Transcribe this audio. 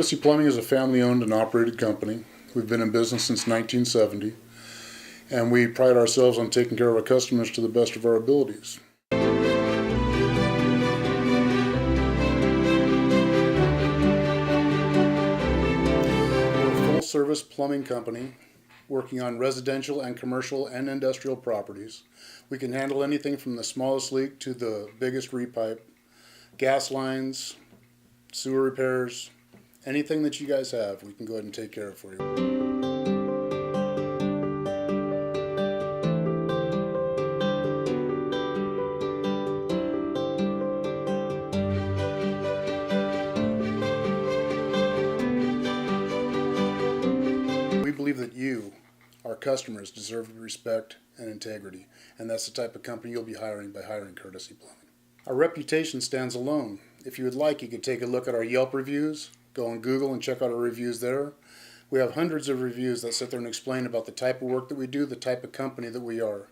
Courtesy Plumbing is a family-owned and operated company. We've been in business since 1970, and we pride ourselves on taking care of our customers to the best of our abilities. We're a full-service plumbing company working on residential and commercial and industrial properties. We can handle anything from the smallest leak to the biggest repipe, gas lines, sewer repairs, anything that you guys have, we can go ahead and take care of for you. We believe that you, our customers, deserve respect and integrity, and that's the type of company you'll be hiring by hiring Courtesy Plumbing. Our reputation stands alone. If you would like, you could take a look at our Yelp reviews, go on Google and check out our reviews there. We have hundreds of reviews that sit there and explain about the type of work that we do, the type of company that we are.